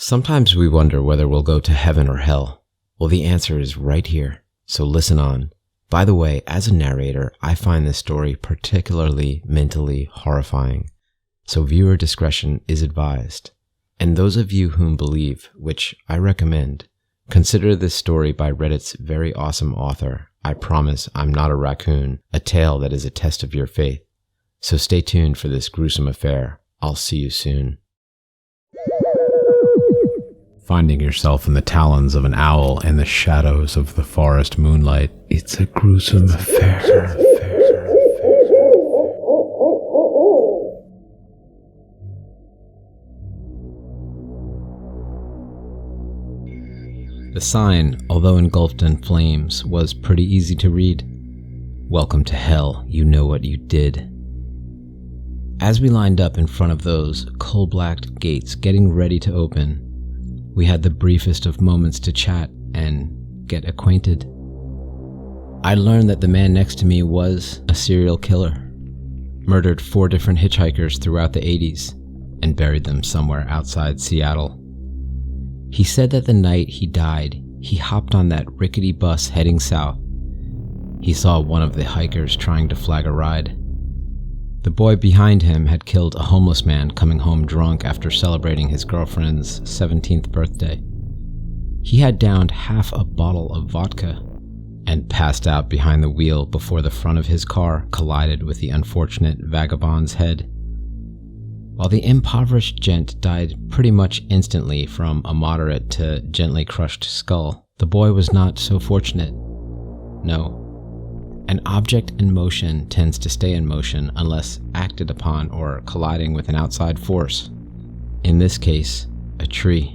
Sometimes we wonder whether we'll go to heaven or hell. Well, the answer is right here, so listen on. By the way, as a narrator, I find this story particularly mentally horrifying, so viewer discretion is advised. And those of you whom believe, which I recommend, consider this story by Reddit's very awesome author, IpromisImNotARacoon, a tale that is a test of your faith. So stay tuned for this gruesome affair. I'll see you soon. Finding yourself in the talons of an owl in the shadows of the forest moonlight, it's a gruesome affair. The sign, although engulfed in flames, was pretty easy to read. Welcome to hell, you know what you did. As we lined up in front of those coal-black gates getting ready to open, we had the briefest of moments to chat and get acquainted. I learned that the man next to me was a serial killer, murdered 4 different hitchhikers throughout the 80s, and buried them somewhere outside Seattle. He said that the night he died, he hopped on that rickety bus heading south. He saw one of the hikers trying to flag a ride. The boy behind him had killed a homeless man coming home drunk after celebrating his girlfriend's 17th birthday. He had downed half a bottle of vodka and passed out behind the wheel before the front of his car collided with the unfortunate vagabond's head. While the impoverished gent died pretty much instantly from a moderate to gently crushed skull, the boy was not so fortunate. No. An object in motion tends to stay in motion unless acted upon or colliding with an outside force. In this case, a tree.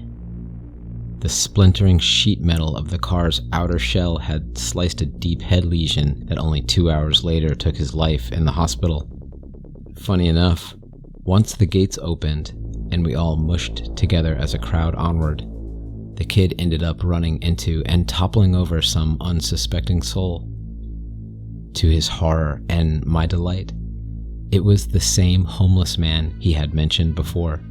The splintering sheet metal of the car's outer shell had sliced a deep head lesion that only 2 hours later took his life in the hospital. Funny enough, once the gates opened and we all mushed together as a crowd onward, the kid ended up running into and toppling over some unsuspecting soul. To his horror and my delight, it was the same homeless man he had mentioned before.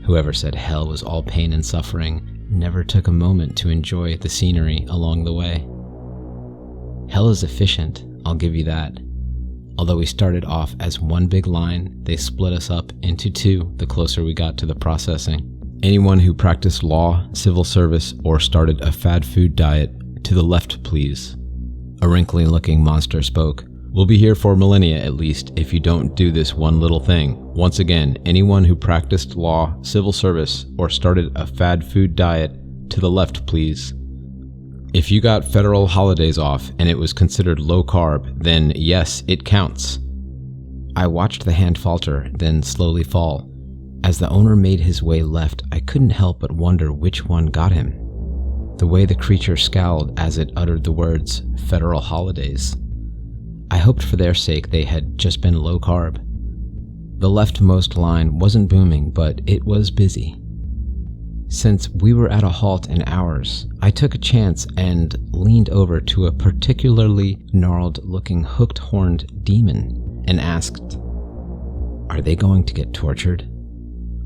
Whoever said hell was all pain and suffering never took a moment to enjoy the scenery along the way. Hell is efficient, I'll give you that. Although we started off as one big line, they split us up into 2 the closer we got to the processing. Anyone who practiced law, civil service, or started a fad food diet, to the left please. A wrinkly-looking monster spoke. We'll be here for millennia at least if you don't do this one little thing. Once again, anyone who practiced law, civil service, or started a fad food diet, to the left please. If you got federal holidays off and it was considered low carb, then yes, it counts. I watched the hand falter, then slowly fall. As the owner made his way left, I couldn't help but wonder which one got him. The way the creature scowled as it uttered the words, federal holidays. I hoped for their sake they had just been low carb. The leftmost line wasn't booming, but it was busy. Since we were at a halt in ours, I took a chance and leaned over to a particularly gnarled-looking hooked-horned demon and asked, "Are they going to get tortured?"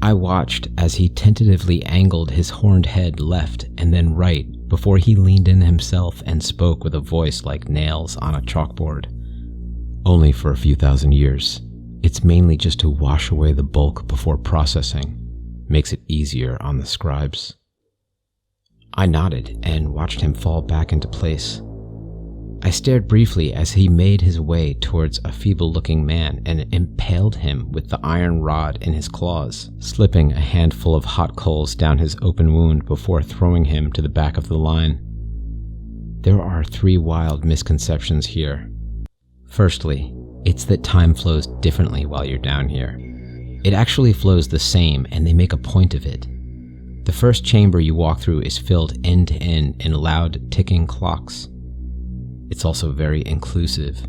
I watched as he tentatively angled his horned head left and then right before he leaned in himself and spoke with a voice like nails on a chalkboard. "Only for a few thousand years. It's mainly just to wash away the bulk before processing. Makes it easier on the scribes." I nodded and watched him fall back into place. I stared briefly as he made his way towards a feeble-looking man and impaled him with the iron rod in his claws, slipping a handful of hot coals down his open wound before throwing him to the back of the line. There are 3 wild misconceptions here. Firstly, it's that time flows differently while you're down here. It actually flows the same, and they make a point of it. The first chamber you walk through is filled end to end in loud ticking clocks. It's also very inclusive.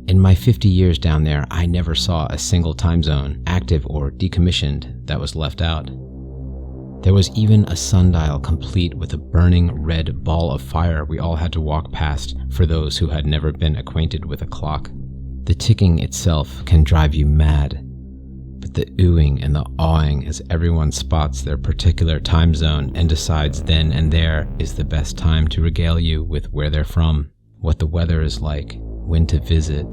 In my 50 years down there, I never saw a single time zone, active or decommissioned, that was left out. There was even a sundial complete with a burning red ball of fire we all had to walk past for those who had never been acquainted with a clock. The ticking itself can drive you mad. but the oohing and the awing as everyone spots their particular time zone and decides then and there is the best time to regale you with where they're from, what the weather is like, when to visit,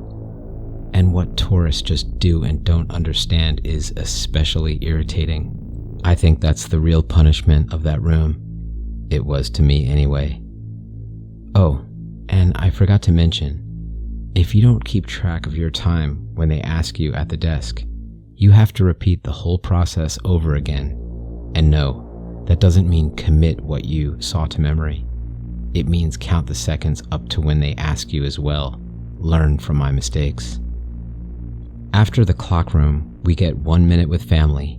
and what tourists just do and don't understand is especially irritating. I think that's the real punishment of that room. It was to me anyway. Oh, and I forgot to mention, if you don't keep track of your time when they ask you at the desk, you have to repeat the whole process over again. And no, that doesn't mean commit what you saw to memory. It means count the seconds up to when they ask you as well. Learn from my mistakes. After the clock room, we get 1 minute with family.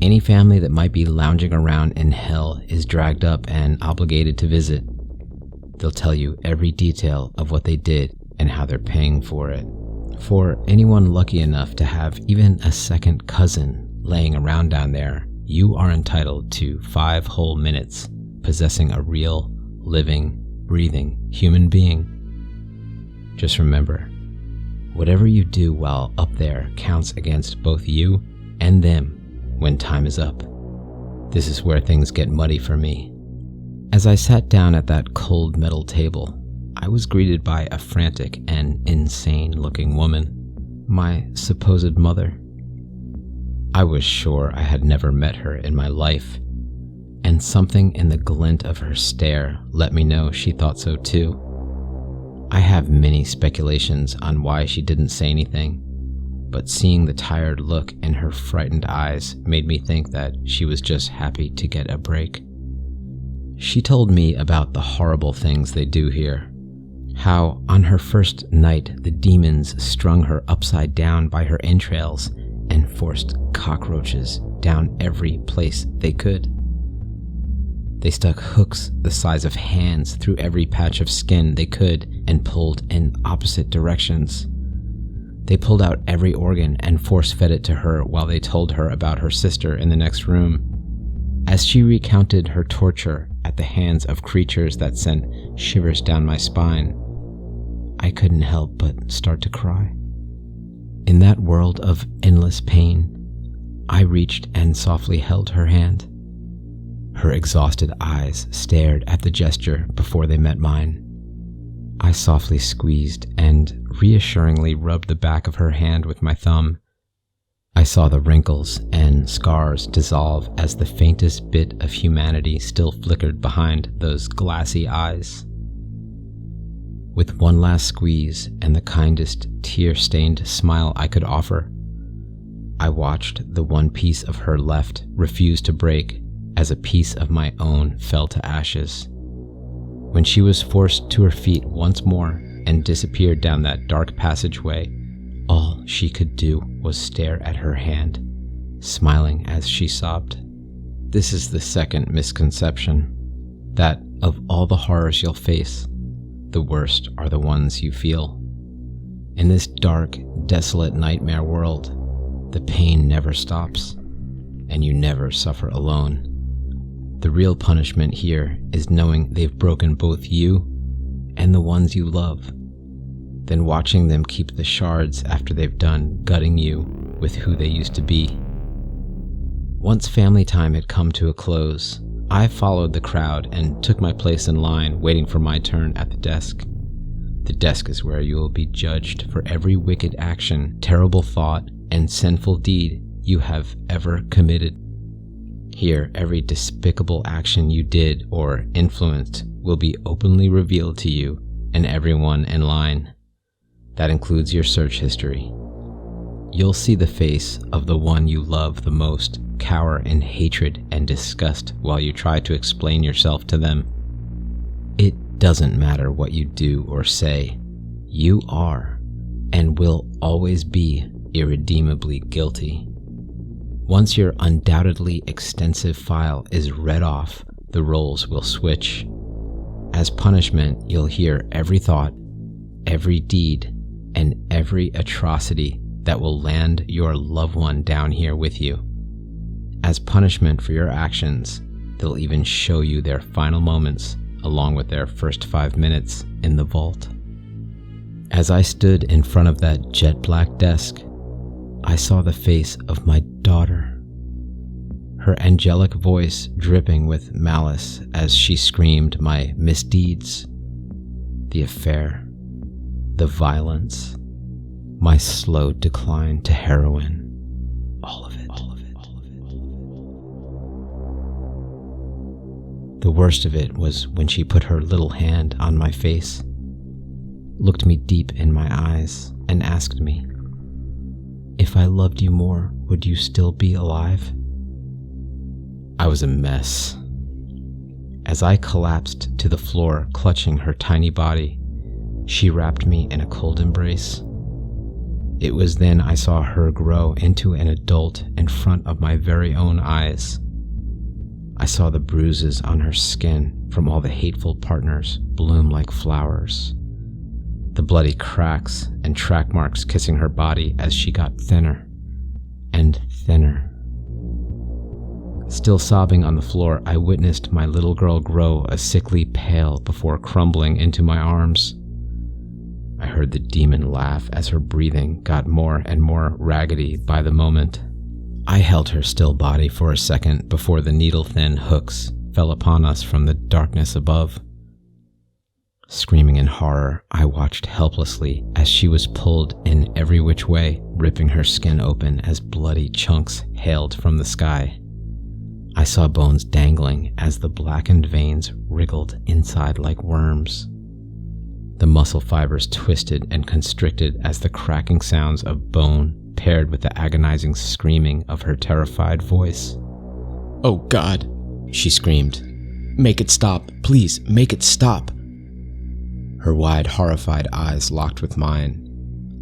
Any family that might be lounging around in hell is dragged up and obligated to visit. They'll tell you every detail of what they did and how they're paying for it. For anyone lucky enough to have even a second cousin laying around down there, you are entitled to 5 whole minutes possessing a real, living, breathing human being. Just remember, whatever you do while up there counts against both you and them when time is up. This is where things get muddy for me. As I sat down at that cold metal table, I was greeted by a frantic and insane-looking woman, my supposed mother. I was sure I had never met her in my life, and something in the glint of her stare let me know she thought so too. I have many speculations on why she didn't say anything, but seeing the tired look in her frightened eyes made me think that she was just happy to get a break. She told me about the horrible things they do here. How on her first night the demons strung her upside down by her entrails and forced cockroaches down every place they could. They stuck hooks the size of hands through every patch of skin they could and pulled in opposite directions. They pulled out every organ and force-fed it to her while they told her about her sister in the next room. As she recounted her torture at the hands of creatures that sent shivers down my spine, I couldn't help but start to cry. In that world of endless pain, I reached and softly held her hand. Her exhausted eyes stared at the gesture before they met mine. I softly squeezed and reassuringly rubbed the back of her hand with my thumb. I saw the wrinkles and scars dissolve as the faintest bit of humanity still flickered behind those glassy eyes. With one last squeeze and the kindest tear-stained smile I could offer, I watched the one piece of her left refuse to break as a piece of my own fell to ashes. When she was forced to her feet once more and disappeared down that dark passageway, all she could do was stare at her hand, smiling as she sobbed. This is the second misconception, that of all the horrors you'll face, the worst are the ones you feel. In this dark, desolate nightmare world, the pain never stops, and you never suffer alone. The real punishment here is knowing they've broken both you and the ones you love, then watching them keep the shards after they've done gutting you with who they used to be. Once family time had come to a close, I followed the crowd and took my place in line, waiting for my turn at the desk. The desk is where you will be judged for every wicked action, terrible thought, and sinful deed you have ever committed. Here, every despicable action you did or influenced will be openly revealed to you and everyone in line. That includes your search history. You'll see the face of the one you love the most cower in hatred and disgust while you try to explain yourself to them. It doesn't matter what you do or say. You are and will always be irredeemably guilty. Once your undoubtedly extensive file is read off, the roles will switch. As punishment, you'll hear every thought, every deed, and every atrocity that will land your loved one down here with you. As punishment for your actions, they'll even show you their final moments along with their first 5 minutes in the vault. As I stood in front of that jet black desk, I saw the face of my daughter, her angelic voice dripping with malice as she screamed my misdeeds, the affair, the violence, my slow decline to heroin, all of it. The worst of it was when she put her little hand on my face, looked me deep in my eyes, and asked me, "If I loved you more, would you still be alive?" I was a mess. As I collapsed to the floor, clutching her tiny body, she wrapped me in a cold embrace. It was then I saw her grow into an adult in front of my very own eyes. I saw the bruises on her skin from all the hateful partners bloom like flowers, the bloody cracks and track marks kissing her body as she got thinner and thinner. Still sobbing on the floor, I witnessed my little girl grow a sickly pale before crumbling into my arms. I heard the demon laugh as her breathing got more and more raggedy by the moment. I held her still body for a second before the needle-thin hooks fell upon us from the darkness above. Screaming in horror, I watched helplessly as she was pulled in every which way, ripping her skin open as bloody chunks hailed from the sky. I saw bones dangling as the blackened veins wriggled inside like worms. The muscle fibers twisted and constricted as the cracking sounds of bone paired with the agonizing screaming of her terrified voice. "Oh God," she screamed. "Make it stop. Please, make it stop." Her wide, horrified eyes locked with mine.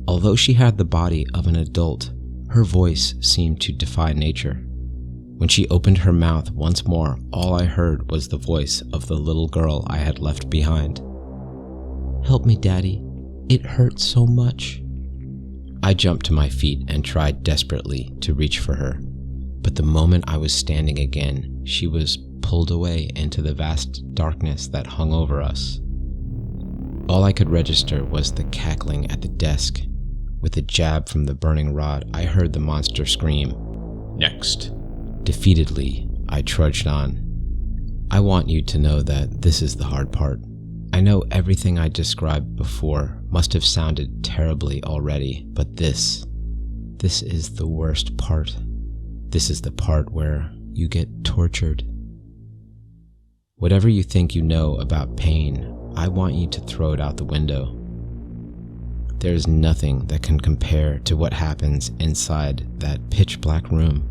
Although she had the body of an adult, her voice seemed to defy nature. When she opened her mouth once more, all I heard was the voice of the little girl I had left behind. "Help me, Daddy. It hurts so much." I jumped to my feet and tried desperately to reach for her, but the moment I was standing again, she was pulled away into the vast darkness that hung over us. All I could register was the cackling at the desk. With a jab from the burning rod, I heard the monster scream, "Next." Defeatedly, I trudged on. I want you to know that this is the hard part. I know everything I described before must have sounded terribly already, but this is the worst part. This is the part where you get tortured. Whatever you think you know about pain, I want you to throw it out the window. There is nothing that can compare to what happens inside that pitch black room.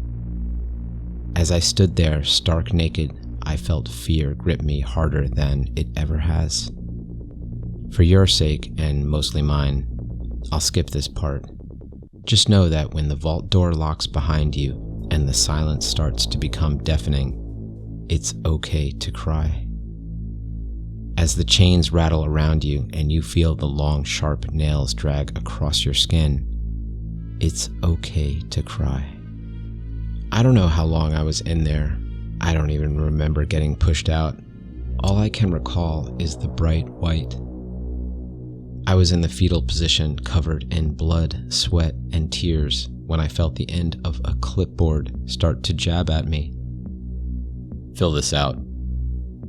As I stood there, stark naked, I felt fear grip me harder than it ever has. For your sake, and mostly mine, I'll skip this part. Just know that when the vault door locks behind you and the silence starts to become deafening, it's okay to cry. As the chains rattle around you and you feel the long, sharp nails drag across your skin, it's okay to cry. I don't know how long I was in there. I don't even remember getting pushed out. All I can recall is the bright white. I was in the fetal position, covered in blood, sweat, and tears when I felt the end of a clipboard start to jab at me. "Fill this out,"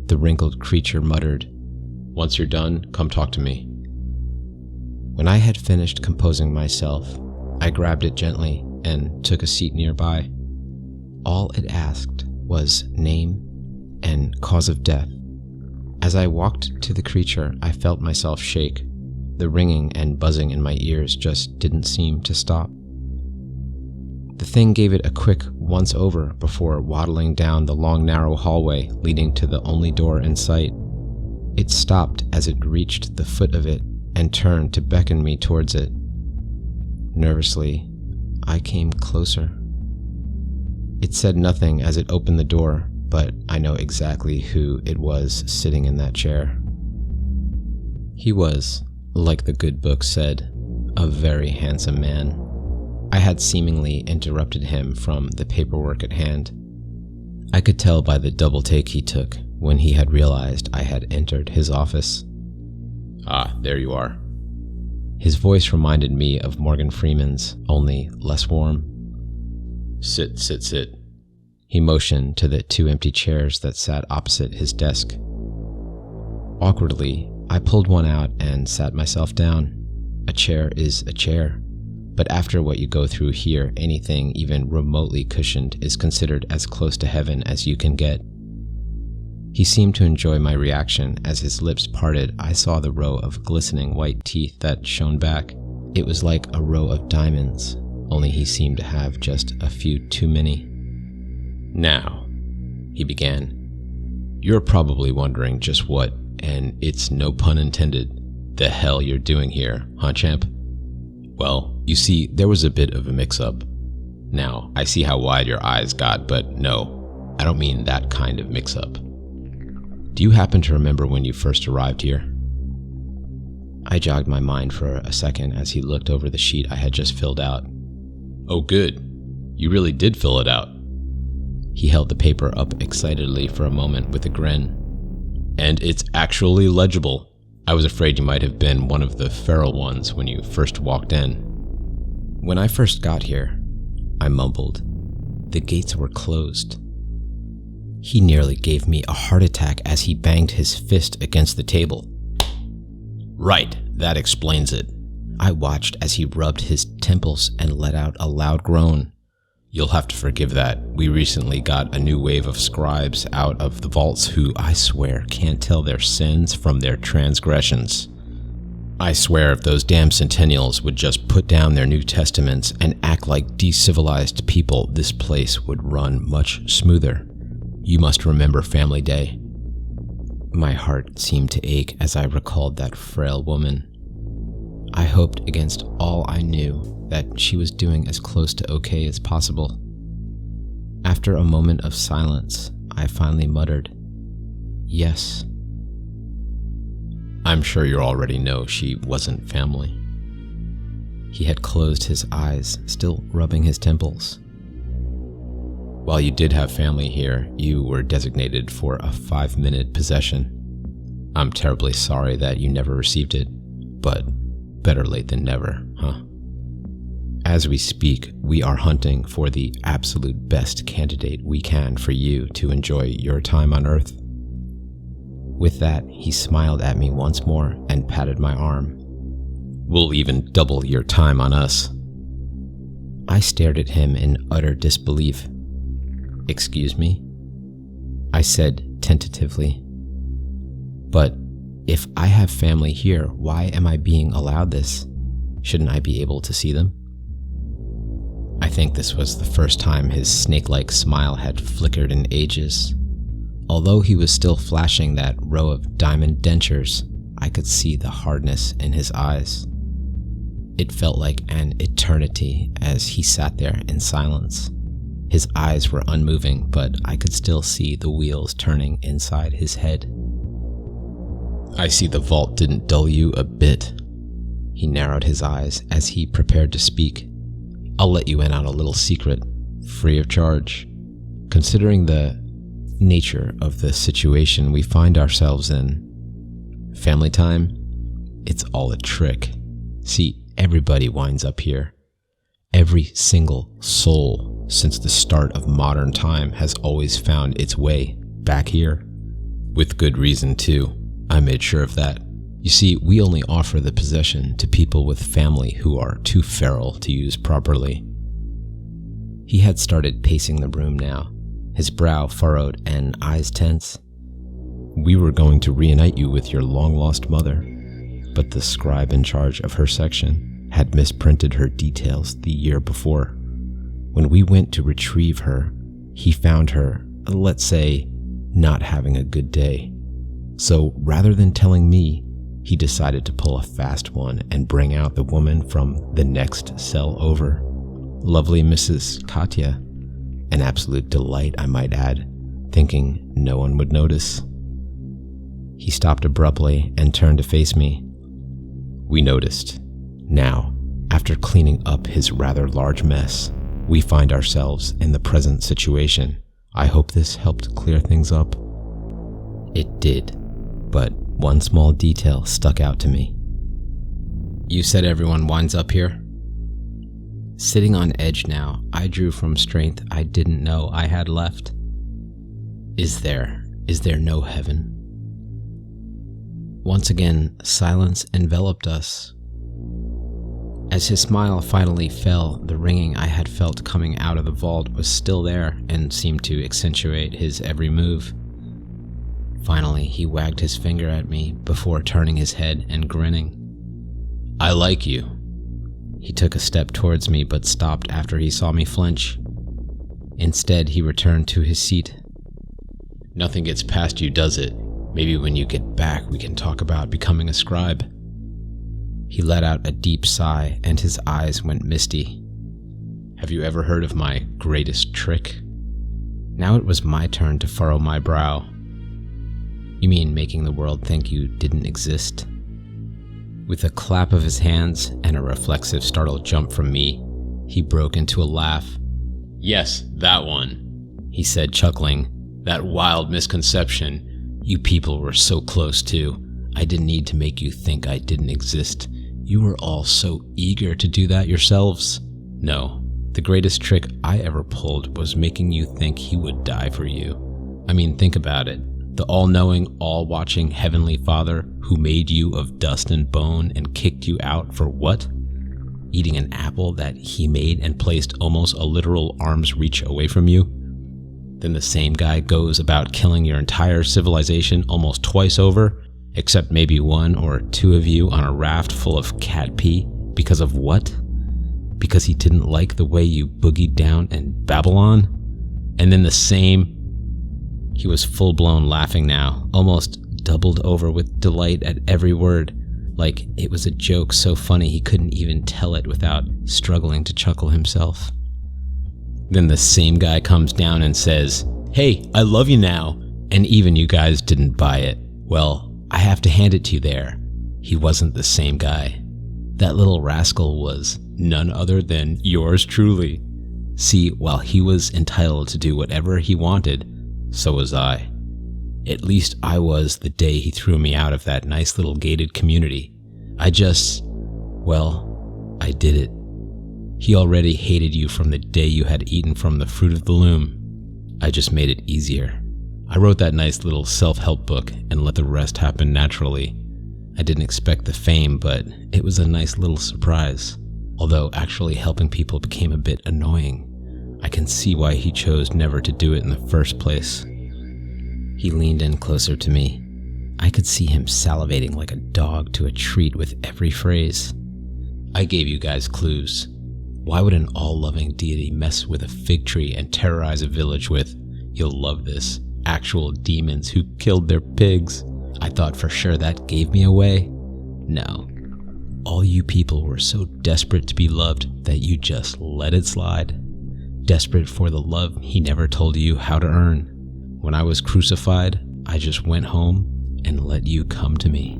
the wrinkled creature muttered. "Once you're done, come talk to me." When I had finished composing myself, I grabbed it gently and took a seat nearby. All it asked was name and cause of death. As I walked to the creature, I felt myself shake. The ringing and buzzing in my ears just didn't seem to stop. The thing gave it a quick once-over before waddling down the long, narrow hallway leading to the only door in sight. It stopped as it reached the foot of it and turned to beckon me towards it. Nervously, I came closer. It said nothing as it opened the door, but I know exactly who it was sitting in that chair. He was, like the good book said, a very handsome man. I had seemingly interrupted him from the paperwork at hand. I could tell by the double take he took when he had realized I had entered his office. "Ah, there you are." His voice reminded me of Morgan Freeman's, only less warm. "Sit, sit, sit." He motioned to the 2 empty chairs that sat opposite his desk. Awkwardly, I pulled one out and sat myself down. A chair is a chair, but after what you go through here, anything even remotely cushioned is considered as close to heaven as you can get. He seemed to enjoy my reaction. As his lips parted, I saw the row of glistening white teeth that shone back. It was like a row of diamonds, only he seemed to have just a few too many. "Now," he began, "you're probably wondering just what, and it's no pun intended, the hell you're doing here, huh, champ? Well, you see, there was a bit of a mix-up. Now, I see how wide your eyes got, but no, I don't mean that kind of mix-up. Do you happen to remember when you first arrived here?" I jogged my mind for a second as he looked over the sheet I had just filled out. "Oh, good. You really did fill it out." He held the paper up excitedly for a moment with a grin. "And it's actually legible. I was afraid you might have been one of the feral ones when you first walked in." "When I first got here," I mumbled, "the gates were closed." He nearly gave me a heart attack as he banged his fist against the table. "Right, that explains it." I watched as he rubbed his temples and let out a loud groan. "You'll have to forgive that. We recently got a new wave of scribes out of the vaults who, I swear, can't tell their sins from their transgressions. I swear if those damn centennials would just put down their New Testaments and act like decivilized people, this place would run much smoother. You must remember Family Day." My heart seemed to ache as I recalled that frail woman. I hoped against all I knew that she was doing as close to okay as possible. After a moment of silence, I finally muttered, "Yes." "I'm sure you already know she wasn't family." He had closed his eyes, still rubbing his temples. "While you did have family here, you were designated for a 5-minute possession. I'm terribly sorry that you never received it, but better late than never, huh? As we speak, we are hunting for the absolute best candidate we can for you to enjoy your time on Earth." With that, he smiled at me once more and patted my arm. "We'll even double your time on us." I stared at him in utter disbelief. "Excuse me?" I said tentatively. "But if I have family here, why am I being allowed this? Shouldn't I be able to see them?" I think this was the first time his snake-like smile had flickered in ages. Although he was still flashing that row of diamond dentures, I could see the hardness in his eyes. It felt like an eternity as he sat there in silence. His eyes were unmoving, but I could still see the wheels turning inside his head. "I see the vault didn't dull you a bit." He narrowed his eyes as he prepared to speak. "I'll let you in on a little secret, free of charge. Considering the nature of the situation we find ourselves in, family time, it's all a trick. See, everybody winds up here. Every single soul since the start of modern time has always found its way back here. With good reason, too. I made sure of that. You see, we only offer the possession to people with family who are too feral to use properly." He had started pacing the room now, his brow furrowed and eyes tense. "We were going to reunite you with your long-lost mother, but the scribe in charge of her section had misprinted her details the year before. When we went to retrieve her, he found her, let's say, not having a good day. So rather than telling me, he decided to pull a fast one and bring out the woman from the next cell over. Lovely Mrs. Katya, an absolute delight, I might add, thinking no one would notice." He stopped abruptly and turned to face me. "We noticed. Now, after cleaning up his rather large mess, we find ourselves in the present situation. I hope this helped clear things up." It did, but one small detail stuck out to me. You said everyone winds up here? Sitting on edge now, I drew from strength I didn't know I had left. Is there no heaven? Once again, silence enveloped us. As his smile finally fell, the ringing I had felt coming out of the vault was still there and seemed to accentuate his every move. Finally, he wagged his finger at me before turning his head and grinning. I like you. He took a step towards me but stopped after he saw me flinch. Instead, he returned to his seat. Nothing gets past you, does it? Maybe when you get back, we can talk about becoming a scribe. He let out a deep sigh and his eyes went misty. Have you ever heard of my greatest trick? Now it was my turn to furrow my brow. You mean making the world think you didn't exist? With a clap of his hands and a reflexive startled jump from me, he broke into a laugh. Yes, that one, he said, chuckling. That wild misconception. You people were so close too. I didn't need to make you think I didn't exist. You were all so eager to do that yourselves. No, the greatest trick I ever pulled was making you think he would die for you. I mean, think about it. The all-knowing, all-watching Heavenly Father who made you of dust and bone and kicked you out for what? Eating an apple that he made and placed almost a literal arm's reach away from you? Then the same guy goes about killing your entire civilization almost twice over, except maybe one or two of you on a raft full of cat pee, because of what? Because he didn't like the way you boogied down in Babylon? And then the same... He was full-blown laughing now, almost doubled over with delight at every word, like it was a joke so funny he couldn't even tell it without struggling to chuckle himself. Then the same guy comes down and says, "Hey, I love you now," and even you guys didn't buy it. Well, I have to hand it to you there. He wasn't the same guy. That little rascal was none other than yours truly. See, while he was entitled to do whatever he wanted, so was I. At least I was the day he threw me out of that nice little gated community. I did it. He already hated you from the day you had eaten from the fruit of the loom. I just made it easier. I wrote that nice little self-help book and let the rest happen naturally. I didn't expect the fame, but it was a nice little surprise. Although actually helping people became a bit annoying. I can see why he chose never to do it in the first place. He leaned in closer to me. I could see him salivating like a dog to a treat with every phrase. I gave you guys clues. Why would an all-loving deity mess with a fig tree and terrorize a village with, you'll love this, actual demons who killed their pigs? I thought for sure that gave me away. No. All you people were so desperate to be loved that you just let it slide. Desperate for the love he never told you how to earn. When I was crucified, I just went home and let you come to me.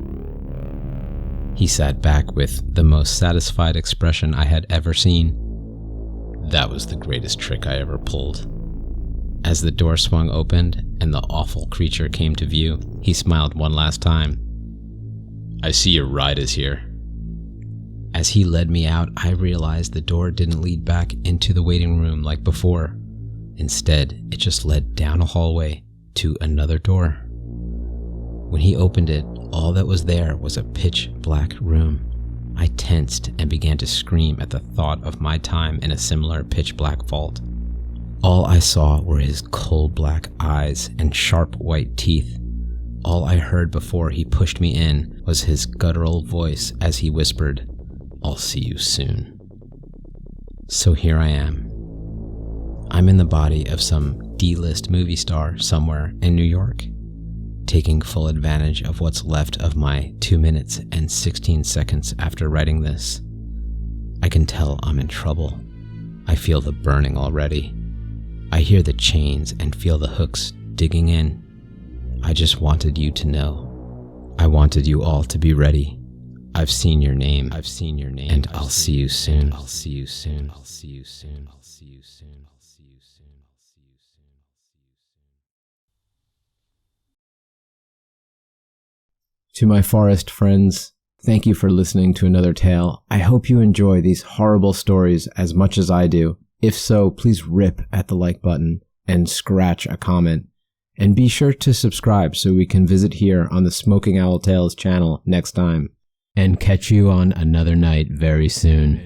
He sat back with the most satisfied expression I had ever seen. That was the greatest trick I ever pulled. As the door swung open and the awful creature came to view, he smiled one last time. I see your ride is here. As he led me out, I realized the door didn't lead back into the waiting room like before. Instead, it just led down a hallway to another door. When he opened it, all that was there was a pitch-black room. I tensed and began to scream at the thought of my time in a similar pitch-black vault. All I saw were his coal-black eyes and sharp white teeth. All I heard before he pushed me in was his guttural voice as he whispered, "I'll see you soon." So here I am. I'm in the body of some D-list movie star somewhere in New York, taking full advantage of what's left of my 2 minutes and 16 seconds after writing this. I can tell I'm in trouble. I feel the burning already. I hear the chains and feel the hooks digging in. I just wanted you to know. I wanted you all to be ready. I've seen your name, and I'll see you soon. I'll see you soon. I'll see you soon. I'll see you soon. I'll see you soon. I'll see you soon. To my forest friends, Thank you for listening to another tale. I hope you enjoy these horrible stories as much as I do. If so, please rip at the like button and scratch a comment. And be sure to subscribe so we can visit here on the Smoking Owl Tales channel next time. And catch you on another night very soon.